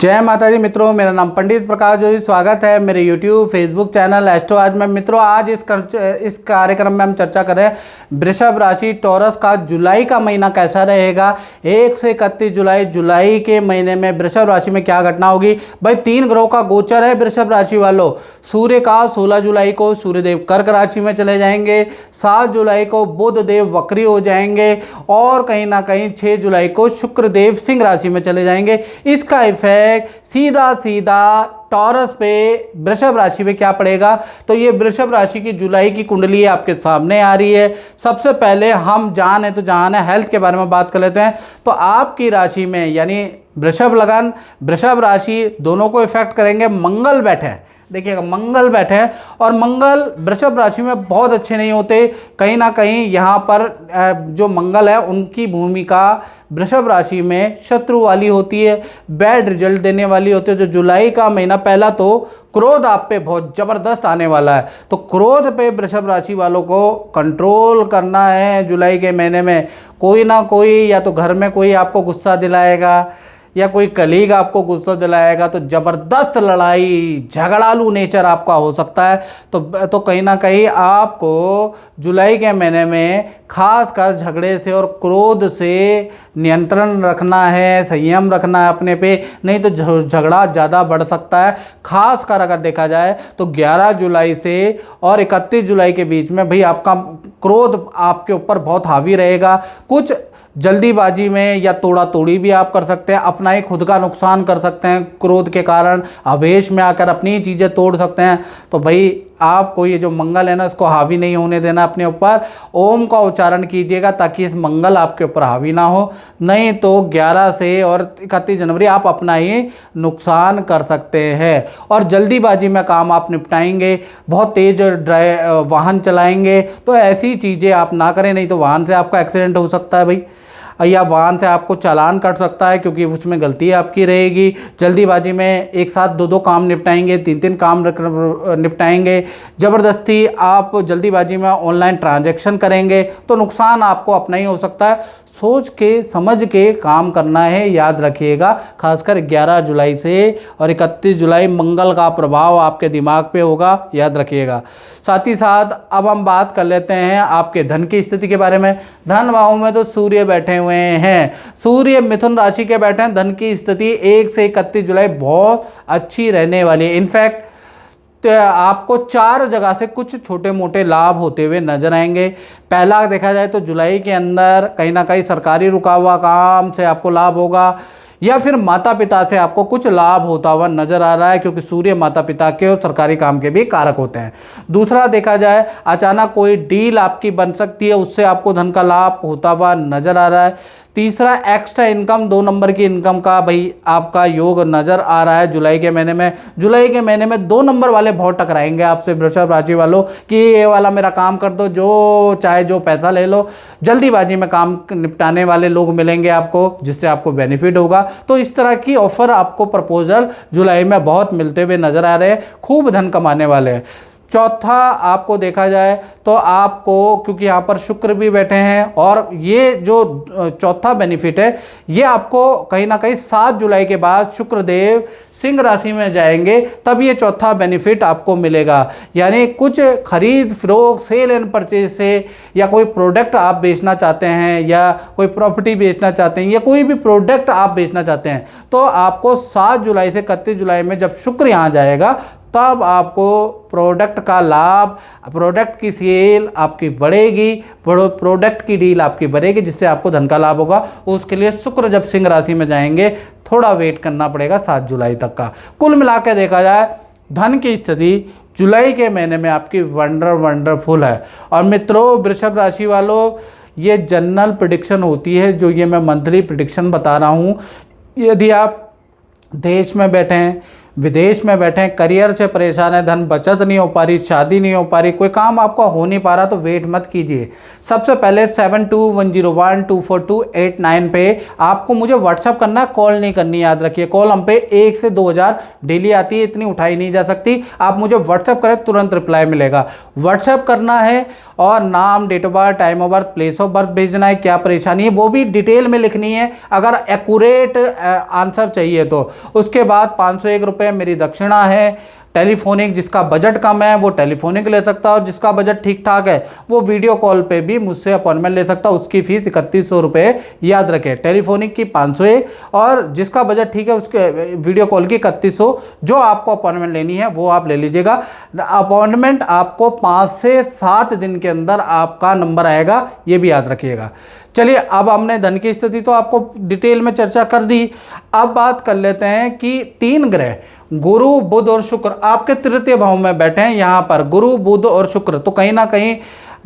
जय माता दी मित्रों, मेरा नाम पंडित प्रकाश जोशी। स्वागत है मेरे YouTube फेसबुक चैनल एस्ट्रो आज में। मित्रों, आज इस कार्यक्रम में हम चर्चा करें वृषभ राशि टॉरस का जुलाई का महीना कैसा रहेगा। 1 से 31 जुलाई के महीने में वृषभ राशि में क्या घटना होगी। भाई 3 ग्रहों का गोचर है वृषभ राशि वालों। सूर्य का 16 जुलाई को सूर्यदेव कर्क राशि में चले जाएंगे, 7 जुलाई को बुध देव वक्री हो जाएंगे और कहीं ना कहीं 6 जुलाई को शुक्रदेव सिंह राशि में चले जाएंगे। इसका इफेक्ट सीधा सीधा टॉरस पे वृषभ राशि पे क्या पड़ेगा। तो ये वृषभ राशि की जुलाई की कुंडली आपके सामने आ रही है। सबसे पहले हम जान है हेल्थ के बारे में बात कर लेते हैं। तो आपकी राशि में यानी वृषभ लगन वृषभ राशि दोनों को इफेक्ट करेंगे। मंगल बैठे हैं, देखिएगा मंगल बैठे हैं और मंगल वृषभ राशि में बहुत अच्छे नहीं होते। कहीं ना कहीं यहाँ पर जो मंगल है उनकी भूमिका वृषभ राशि में शत्रु वाली होती है, बैड रिजल्ट देने वाली होती है। जो जुलाई का महीना, पहला तो क्रोध आप पे बहुत ज़बरदस्त आने वाला है, तो क्रोध पे वृषभ राशि वालों को कंट्रोल करना है। जुलाई के महीने में कोई ना कोई या तो घर में कोई आपको गुस्सा दिलाएगा या कोई कलीग आपको गुस्सा दिलाएगा, तो ज़बरदस्त लड़ाई झगड़ालू नेचर आपका हो सकता है। तो कहीं ना कहीं आपको जुलाई के महीने में खासकर झगड़े से और क्रोध से नियंत्रण रखना है, संयम रखना है अपने पे, नहीं तो झगड़ा ज़्यादा बढ़ सकता है। खासकर अगर देखा जाए तो 11 जुलाई से और 31 जुलाई के बीच में भाई आपका क्रोध आपके ऊपर बहुत हावी रहेगा। कुछ जल्दीबाजी में या तोड़ा तोड़ी भी आप कर सकते हैं, अपना ही खुद का नुकसान कर सकते हैं। क्रोध के कारण आवेश में आकर अपनी चीज़ें तोड़ सकते हैं। तो भाई आपको ये जो मंगल है ना, इसको हावी नहीं होने देना अपने ऊपर। ओम का उच्चारण कीजिएगा ताकि इस मंगल आपके ऊपर हावी ना हो, नहीं तो 11 से और 31 जनवरी आप अपना ही नुकसान कर सकते हैं। और जल्दीबाजी में काम आप निपटाएंगे, बहुत तेज़ वाहन चलाएंगे, तो ऐसी चीज़ें आप ना करें, नहीं तो वाहन से आपका एक्सीडेंट हो सकता है भाई, या वाहन से आपको चालान कट सकता है क्योंकि उसमें गलती आपकी रहेगी। जल्दीबाजी में एक साथ 2-2 काम निपटाएंगे, 3-3 काम निपटाएंगे। ज़बरदस्ती आप जल्दीबाजी में ऑनलाइन ट्रांजैक्शन करेंगे तो नुकसान आपको अपना ही हो सकता है। सोच के समझ के काम करना है, याद रखिएगा। खासकर 11 जुलाई से और 31 जुलाई मंगल का प्रभाव आपके दिमाग पे होगा, याद रखिएगा। साथ ही साथ अब हम बात कर लेते हैं आपके धन की स्थिति के बारे में। धन भाव में तो सूर्य बैठे हुए हैं, सूर्य मिथुन राशि के बैठे हैं। धन की स्थिति 1 से 31 जुलाई बहुत अच्छी रहने वाली है। इनफैक्ट आपको 4 जगह से कुछ छोटे मोटे लाभ होते हुए नजर आएंगे। पहला देखा जाए तो जुलाई के अंदर कहीं ना कहीं सरकारी रुका हुआ काम से आपको लाभ होगा, या फिर माता पिता से आपको कुछ लाभ होता हुआ नजर आ रहा है, क्योंकि सूर्य माता पिता के और सरकारी काम के भी कारक होते हैं। दूसरा देखा जाए अचानक कोई डील आपकी बन सकती है, उससे आपको धन का लाभ होता हुआ नजर आ रहा है। तीसरा एक्स्ट्रा इनकम, 2 नंबर की इनकम का भाई आपका योग नज़र आ रहा है जुलाई के महीने में। जुलाई के महीने में 2 नंबर वाले बहुत टकराएंगे आपसे वृषभ राशि वालों कि ये वाला मेरा काम कर दो, जो चाहे जो पैसा ले लो। जल्दीबाजी में काम निपटाने वाले लोग मिलेंगे आपको, जिससे आपको बेनिफिट होगा। तो इस तरह की ऑफर आपको प्रपोजल जुलाई में बहुत मिलते हुए नजर आ रहे हैं, खूब धन कमाने वाले हैं। चौथा आपको देखा जाए तो आपको, क्योंकि यहाँ पर शुक्र भी बैठे हैं, और ये जो चौथा बेनिफिट है ये आपको कहीं ना कहीं 7 जुलाई के बाद शुक्रदेव सिंह राशि में जाएंगे, तब ये चौथा बेनिफिट आपको मिलेगा। यानी कुछ खरीद फरोख्त, सेल एंड परचेज से, या कोई प्रोडक्ट आप बेचना चाहते हैं, या कोई प्रॉपर्टी बेचना चाहते हैं, या कोई भी प्रोडक्ट आप बेचना चाहते हैं, तो आपको 7 जुलाई से 31 जुलाई में जब शुक्र यहाँ जाएगा तब आपको प्रोडक्ट का लाभ, प्रोडक्ट की सेल आपकी बढ़ेगी, प्रोडक्ट की डील आपकी बढ़ेगी, जिससे आपको धन का लाभ होगा। उसके लिए शुक्र जब सिंह राशि में जाएंगे थोड़ा वेट करना पड़ेगा 7 जुलाई तक का। कुल मिलाकर देखा जाए धन की स्थिति जुलाई के महीने में आपकी वंडरफुल है। और मित्रों, वृषभ राशि वालों, ये जनरल प्रेडिक्शन होती है, जो ये मैं मंथली प्रेडिक्शन बता रहा हूँ। यदि आप देश में बैठे हैं, विदेश में बैठे हैं, करियर से परेशान है, धन बचत नहीं हो पा रही, शादी नहीं हो पा रही, कोई काम आपका हो नहीं पा रहा, तो वेट मत कीजिए। सबसे पहले 7210124289 पे आपको मुझे व्हाट्सअप करना है, कॉल नहीं करनी, याद रखिए। कॉल हम पे 1 से 2000 डेली आती है, इतनी उठाई नहीं जा सकती। आप मुझे व्हाट्सअप करें, तुरंत रिप्लाई मिलेगा। व्हाट्सअप करना है और नाम, date of birth, time of birth, place of birth भेजना है, क्या परेशानी है वो भी डिटेल में लिखनी है, अगर एक्यूरेट आंसर चाहिए तो। उसके बाद 501 रुपये मेरी दक्षिणा है। टेलीफोनिक, जिसका बजट कम है वो टेलीफोनिक ले सकता है, और जिसका बजट ठीक ठाक है वो वीडियो कॉल पे भी मुझसे अपॉइंटमेंट ले सकता है। उसकी फ़ीस 3100 रुपये, याद रखें। टेलीफोनिक की 501, और जिसका बजट ठीक है उसके वीडियो कॉल की 3100। जो आपको अपॉइंटमेंट लेनी है वो आप ले लीजिएगा। अपॉइंटमेंट आपको 5 से 7 दिन के अंदर आपका नंबर आएगा, ये भी याद रखिएगा। चलिए, अब हमने धन की स्थिति तो आपको डिटेल में चर्चा कर दी। अब बात कर लेते हैं कि 3 ग्रह गुरु, बुध और शुक्र आपके तृतीय भाव में बैठे हैं। यहाँ पर गुरु, बुध और शुक्र, तो कहीं ना कहीं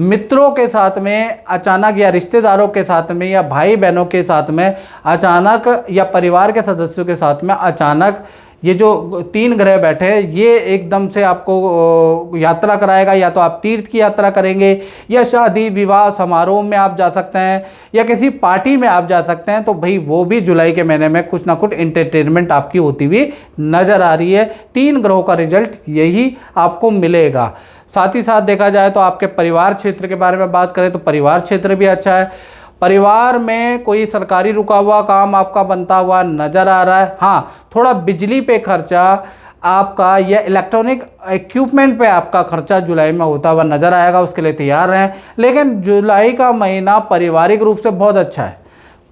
मित्रों के साथ में अचानक, या रिश्तेदारों के साथ में, या भाई बहनों के साथ में अचानक, या परिवार के सदस्यों के साथ में अचानक ये जो 3 ग्रह बैठे हैं ये एकदम से आपको यात्रा कराएगा। या तो आप तीर्थ की यात्रा करेंगे, या शादी विवाह समारोह में आप जा सकते हैं, या किसी पार्टी में आप जा सकते हैं। तो भाई वो भी जुलाई के महीने में कुछ ना कुछ एंटरटेनमेंट आपकी होती हुई नज़र आ रही है। 3 ग्रहों का रिजल्ट यही आपको मिलेगा। साथ ही साथ देखा जाए तो आपके परिवार क्षेत्र के बारे में बात करें तो परिवार क्षेत्र भी अच्छा है। परिवार में कोई सरकारी रुका हुआ काम आपका बनता हुआ नज़र आ रहा है। हाँ, थोड़ा बिजली पे खर्चा आपका, या इलेक्ट्रॉनिक इक्विपमेंट पे आपका खर्चा जुलाई में होता हुआ नज़र आएगा, उसके लिए तैयार रहें। लेकिन जुलाई का महीना पारिवारिक रूप से बहुत अच्छा है,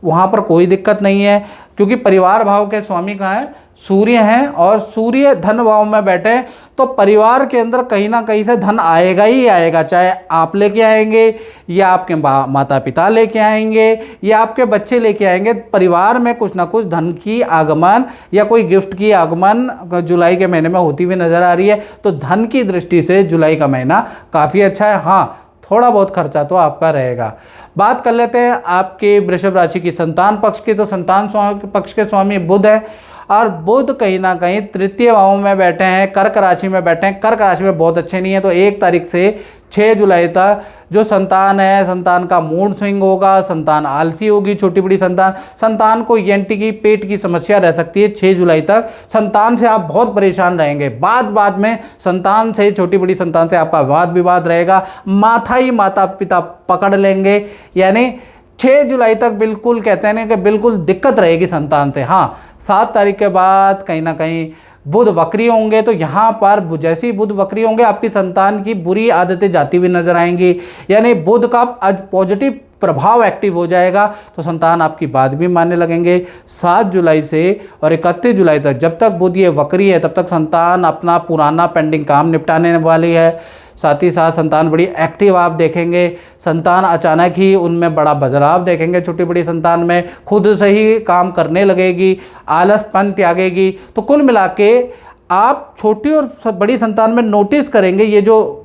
वहाँ पर कोई दिक्कत नहीं है, क्योंकि परिवार भाव के स्वामी कहाँ हैं? सूर्य हैं, और सूर्य धन भाव में बैठे, तो परिवार के अंदर कहीं ना कहीं से धन आएगा ही आएगा। चाहे आप लेके आएंगे, या आपके माता पिता लेके आएंगे, या आपके बच्चे लेके आएंगे, परिवार में कुछ ना कुछ धन की आगमन या कोई गिफ्ट की आगमन जुलाई के महीने में होती हुई नज़र आ रही है। तो धन की दृष्टि से जुलाई का महीना काफ़ी अच्छा है। हाँ, थोड़ा बहुत खर्चा तो आपका रहेगा। बात कर लेते हैं आपके वृषभ राशि की संतान पक्ष की। तो संतान पक्ष के स्वामी बुध है, और बुध कहीं ना कहीं तृतीय भाव में बैठे हैं, कर्क राशि में बैठे हैं। कर्क राशि में बहुत अच्छे नहीं है, तो 1 तारीख से 6 जुलाई तक जो संतान है, संतान का मूड स्विंग होगा, संतान आलसी होगी, छोटी बड़ी संतान को ENT की पेट की समस्या रह सकती है। 6 जुलाई तक संतान से आप बहुत परेशान रहेंगे। बाद में संतान से, छोटी बड़ी संतान से आपका वाद विवाद रहेगा, माथा ही माता पिता पकड़ लेंगे। यानी 6 जुलाई तक बिल्कुल कहते हैं ना कि बिल्कुल दिक्कत रहेगी संतान से। हाँ, 7 तारीख के बाद कहीं ना कहीं बुध वक्री होंगे, तो यहाँ पर जैसे ही बुध वक्री होंगे आपकी संतान की बुरी आदतें जाती हुई नजर आएंगी। यानी बुध का आज पॉजिटिव प्रभाव एक्टिव हो जाएगा, तो संतान आपकी बात भी मानने लगेंगे। 7 जुलाई से और 31 जुलाई तक, जब तक बुध ये वक्री है, तब तक संतान अपना पुराना पेंडिंग काम निपटाने वाली है। साथ ही साथ संतान बड़ी एक्टिव आप देखेंगे। संतान अचानक ही उनमें बड़ा बदलाव देखेंगे। छोटी बड़ी संतान में खुद से ही काम करने लगेगी, आलसपन त्यागेगी। तो कुल मिला के आप छोटी और बड़ी संतान में नोटिस करेंगे, ये जो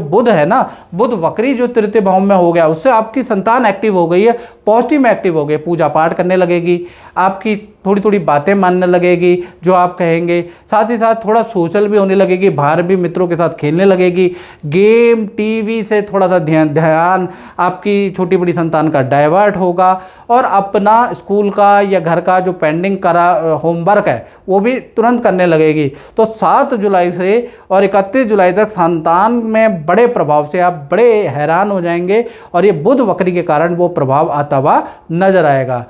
बुध है ना, बुध वक्री जो तृतीय भाव में हो गया, उससे आपकी संतान एक्टिव हो गई है, पॉजिटिव में एक्टिव हो गई, पूजा पाठ करने लगेगी, आपकी थोड़ी थोड़ी बातें मानने लगेगी जो आप कहेंगे। साथ ही साथ थोड़ा सोशल भी होने लगेगी, बाहर भी मित्रों के साथ खेलने लगेगी। गेम टीवी से थोड़ा सा ध्यान आपकी छोटी बड़ी संतान का डाइवर्ट होगा, और अपना स्कूल का या घर का जो पेंडिंग करा होमवर्क है वो भी तुरंत करने लगेगी। तो 7 जुलाई से और 31 जुलाई तक संतान में बड़े प्रभाव से आप बड़े हैरान हो जाएंगे, और ये बुध वक्री के कारण वो प्रभाव आता हुआ नजर आएगा।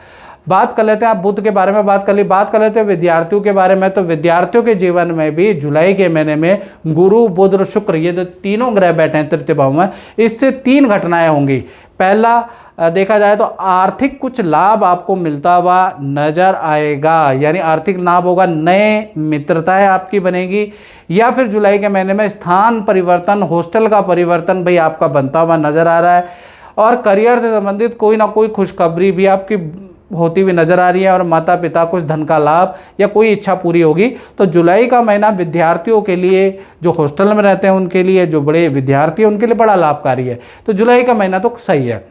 बात कर लेते हैं, आप बुध के बारे में बात कर लेते हैं विद्यार्थियों के बारे में। तो विद्यार्थियों के जीवन में भी जुलाई के महीने में गुरु, बुध और शुक्र, ये जो तीनों ग्रह बैठे हैं तृतीय भाव में, इससे 3 घटनाएं होंगी। पहला देखा जाए तो आर्थिक कुछ लाभ आपको मिलता हुआ नजर आएगा, यानी आर्थिक लाभ होगा, नए मित्रताएं आपकी बनेगी, या फिर जुलाई के महीने में स्थान परिवर्तन, हॉस्टल का परिवर्तन भाई आपका बनता हुआ नजर आ रहा है। और करियर से संबंधित कोई ना कोई खुशखबरी भी आपकी होती हुई नजर आ रही है, और माता पिता कुछ धन का लाभ या कोई इच्छा पूरी होगी। तो जुलाई का महीना विद्यार्थियों के लिए, जो हॉस्टल में रहते हैं उनके लिए, जो बड़े विद्यार्थी हैं उनके लिए बड़ा लाभकारी है। तो जुलाई का महीना तो सही है।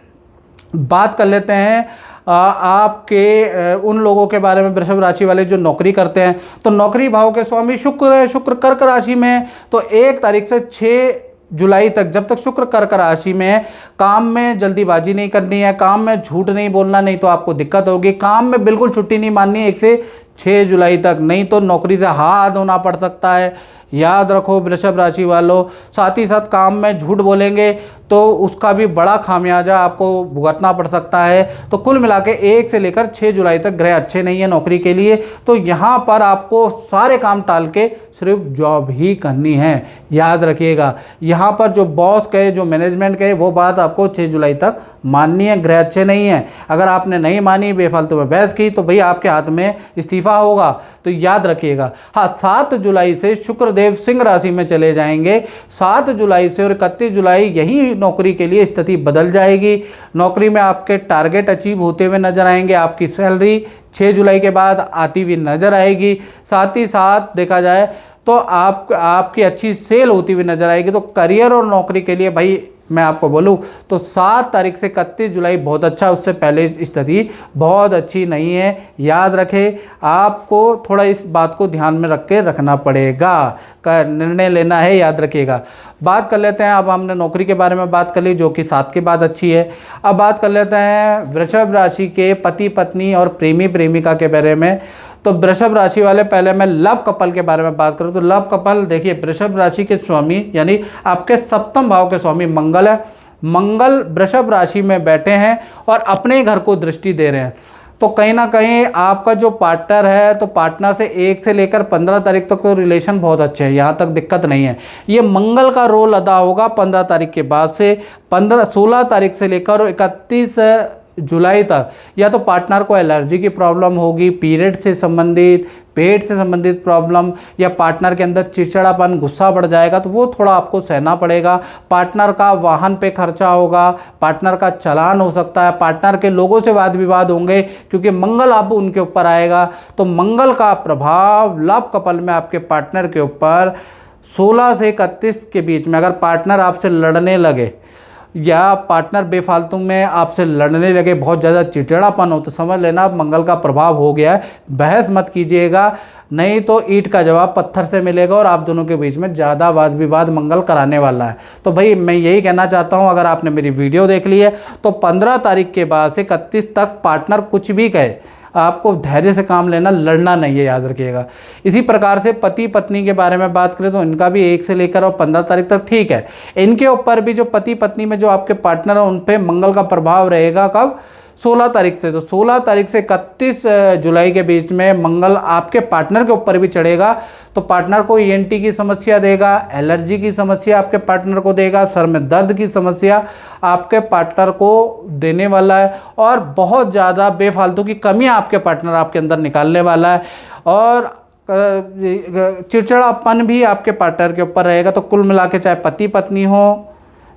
बात कर लेते हैं आपके उन लोगों के बारे में वृषभ राशि वाले जो नौकरी करते हैं, तो नौकरी भाव के स्वामी शुक्र है, शुक्र कर्क राशि में है। तो 1 तारीख से 6 जुलाई तक, जब तक शुक्र कर्क राशि में है, काम में जल्दीबाजी नहीं करनी है, काम में झूठ नहीं बोलना, नहीं तो आपको दिक्कत होगी। काम में बिल्कुल छुट्टी नहीं माननी है 1 से 6 जुलाई तक, नहीं तो नौकरी से हाथ धोना पड़ सकता है। याद रखो वृषभ राशि वालों, साथ ही साथ काम में झूठ बोलेंगे तो उसका भी बड़ा खामियाजा आपको भुगतना पड़ सकता है। तो कुल मिला के 1 से लेकर 6 जुलाई तक ग्रह अच्छे नहीं है नौकरी के लिए। तो यहाँ पर आपको सारे काम टाल के सिर्फ जॉब ही करनी है। याद रखिएगा, यहाँ पर जो बॉस कहे, जो मैनेजमेंट कहे, वो बात आपको 6 जुलाई तक माननी है। ग्रह अच्छे नहीं है, अगर आपने नहीं मानी, बेफालतू में बहस की, तो भाई आपके हाथ में इस्तीफा होगा। तो याद रखिएगा। हाँ, 7 जुलाई से शुक्रदेव सिंह राशि में चले जाएंगे। 7 जुलाई से और 31 जुलाई यही नौकरी के लिए स्थिति बदल जाएगी। नौकरी में आपके टारगेट अचीव होते हुए नजर आएंगे। आपकी सैलरी 6 जुलाई के बाद आती हुई नजर आएगी। साथ ही साथ देखा जाए तो आपकी अच्छी सेल होती हुई नजर आएगी। तो करियर और नौकरी के लिए भाई मैं आपको बोलूं तो 7 तारीख से 31 जुलाई बहुत अच्छा, उससे पहले स्थिति बहुत अच्छी नहीं है। याद रखें, आपको थोड़ा इस बात को ध्यान में रख के रखना पड़ेगा, का निर्णय लेना है। याद रखिएगा। बात कर लेते हैं, अब हमने नौकरी के बारे में बात कर ली जो कि 7 के बाद अच्छी है। अब बात कर लेते हैं वृषभ राशि के पति पत्नी और प्रेमी प्रेमिका के बारे में। तो वृषभ राशि वाले, पहले मैं लव कपल के बारे में बात करूं तो लव कपल देखिए, वृषभ राशि के स्वामी यानी आपके 7वें भाव के स्वामी मंगल है। मंगल वृषभ राशि में बैठे हैं और अपने घर को दृष्टि दे रहे हैं। तो कहीं ना कहीं आपका जो पार्टनर है, तो पार्टनर से 1 से लेकर 15 तारीख तक तो रिलेशन बहुत अच्छे हैं, यहाँ तक दिक्कत नहीं है। ये मंगल का रोल अदा होगा 15 तारीख के बाद से। 16 तारीख से लेकर 31 जुलाई तक या तो पार्टनर को एलर्जी की प्रॉब्लम होगी, पीरियड से संबंधित, पेट से संबंधित प्रॉब्लम, या पार्टनर के अंदर चिड़चिड़ापन, गुस्सा बढ़ जाएगा, तो वो थोड़ा आपको सहना पड़ेगा। पार्टनर का वाहन पे खर्चा होगा, पार्टनर का चालान हो सकता है, पार्टनर के लोगों से वाद विवाद होंगे क्योंकि मंगल अब उनके ऊपर आएगा। तो मंगल का प्रभाव लव कपल में आपके पार्टनर के ऊपर 16 से 31 के बीच में, अगर पार्टनर आपसे लड़ने लगे या पार्टनर बेफालतू में आपसे लड़ने लगे, बहुत ज़्यादा चिड़चिड़ापन हो, तो समझ लेना अब मंगल का प्रभाव हो गया है। बहस मत कीजिएगा, नहीं तो ईंट का जवाब पत्थर से मिलेगा और आप दोनों के बीच में ज़्यादा वाद विवाद मंगल कराने वाला है। तो भाई मैं यही कहना चाहता हूँ, अगर आपने मेरी वीडियो देख ली है तो 15 तारीख के बाद से 31 तक पार्टनर कुछ भी कहे, आपको धैर्य से काम लेना, लड़ना नहीं है। याद रखिएगा। इसी प्रकार से पति पत्नी के बारे में बात करें तो इनका भी 1 से लेकर और 15 तारीख तक ठीक है। इनके ऊपर भी जो पति पत्नी में जो आपके पार्टनर है उन पे मंगल का प्रभाव रहेगा। कब? 16 तारीख से। तो 16 तारीख से 31 जुलाई के बीच में मंगल आपके पार्टनर के ऊपर भी चढ़ेगा। तो पार्टनर को ईएनटी की समस्या देगा, एलर्जी की समस्या आपके पार्टनर को देगा, सर में दर्द की समस्या आपके पार्टनर को देने वाला है, और बहुत ज़्यादा बेफालतू की कमियां आपके पार्टनर आपके अंदर निकालने वाला है, और चिड़चिड़ापन भी आपके पार्टनर के ऊपर रहेगा। तो कुल मिला के चाहे पति पत्नी हो,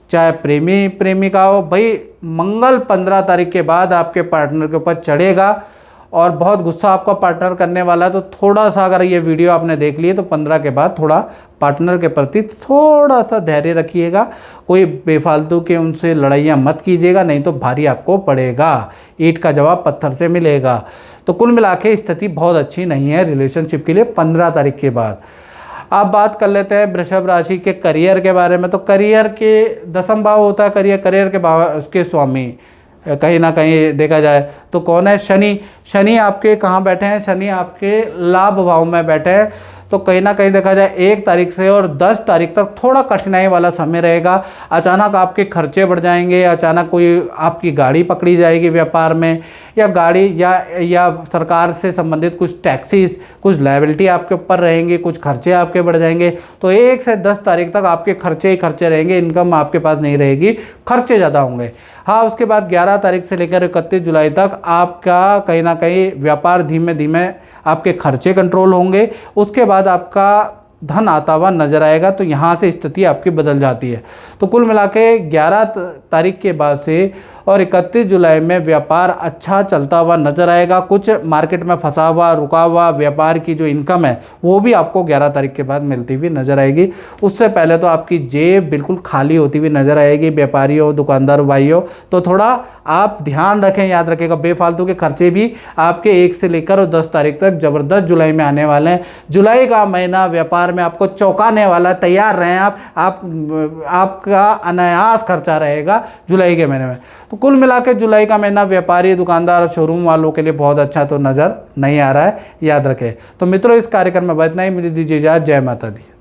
चाहे प्रेमी प्रेमिका हो, भाई मंगल 15 तारीख के बाद आपके पार्टनर के ऊपर चढ़ेगा और बहुत गुस्सा आपका पार्टनर करने वाला है। तो थोड़ा सा अगर ये वीडियो आपने देख ली है तो 15 के बाद थोड़ा पार्टनर के प्रति थोड़ा सा धैर्य रखिएगा। कोई बेफालतू के उनसे लड़ाइयाँ मत कीजिएगा, नहीं तो भारी आपको पड़ेगा, ईंट का जवाब पत्थर से मिलेगा। तो कुल मिला के स्थिति बहुत अच्छी नहीं है रिलेशनशिप के लिए 15 तारीख के बाद। अब बात कर लेते हैं वृषभ राशि के करियर के बारे में। तो करियर के 10वां भाव होता है करियर के भाव के स्वामी, कहीं ना कहीं देखा जाए तो कौन है? शनि। शनि आपके कहाँ बैठे हैं? शनि आपके लाभ भाव में बैठे हैं। तो कहीं ना कहीं देखा जाए 1 तारीख से और 10 तारीख तक थोड़ा कठिनाई वाला समय रहेगा। अचानक आपके खर्चे बढ़ जाएंगे, अचानक कोई आपकी गाड़ी पकड़ी जाएगी व्यापार में, या गाड़ी या सरकार से संबंधित कुछ टैक्सीज, कुछ लायबिलिटी आपके ऊपर रहेंगी, कुछ खर्चे आपके बढ़ जाएंगे। तो 1 से 10 तारीख तक आपके खर्चे ही खर्चे रहेंगे, इनकम आपके पास नहीं रहेगी, खर्चे ज़्यादा होंगे। हाँ, उसके बाद 11 तारीख से लेकर 31 जुलाई तक आपका कहीं ना कहीं व्यापार धीमे धीमे आपके खर्चे कंट्रोल होंगे, उसके बाद आपका धन आता हुआ नजर आएगा। तो यहाँ से स्थिति आपकी बदल जाती है। तो कुल मिला के 11 तारीख के बाद से और 31 जुलाई में व्यापार अच्छा चलता हुआ नजर आएगा। कुछ मार्केट में फंसा हुआ रुका हुआ व्यापार की जो इनकम है वो भी आपको 11 तारीख के बाद मिलती हुई नजर आएगी। उससे पहले तो आपकी जेब बिल्कुल खाली होती हुई नजर आएगी। व्यापारियों, दुकानदार भाइयों, तो थोड़ा आप ध्यान रखें, याद रखेगा बेफालतू के खर्चे भी आपके 1 से लेकर और 10 तारीख तक ज़बरदस्त जुलाई में आने वाले हैं। जुलाई का महीना व्यापार में आपको चौंकाने वाला, तैयार रहें आपका अनायास खर्चा रहेगा जुलाई के महीने में। तो कुल मिला के जुलाई का महीना व्यापारी, दुकानदार, शोरूम वालों के लिए बहुत अच्छा तो नज़र नहीं आ रहा है, याद रखें। तो मित्रों, इस कार्यक्रम में बस इतना ही, मुझे दीजिए इजाज़त। जय माता दी।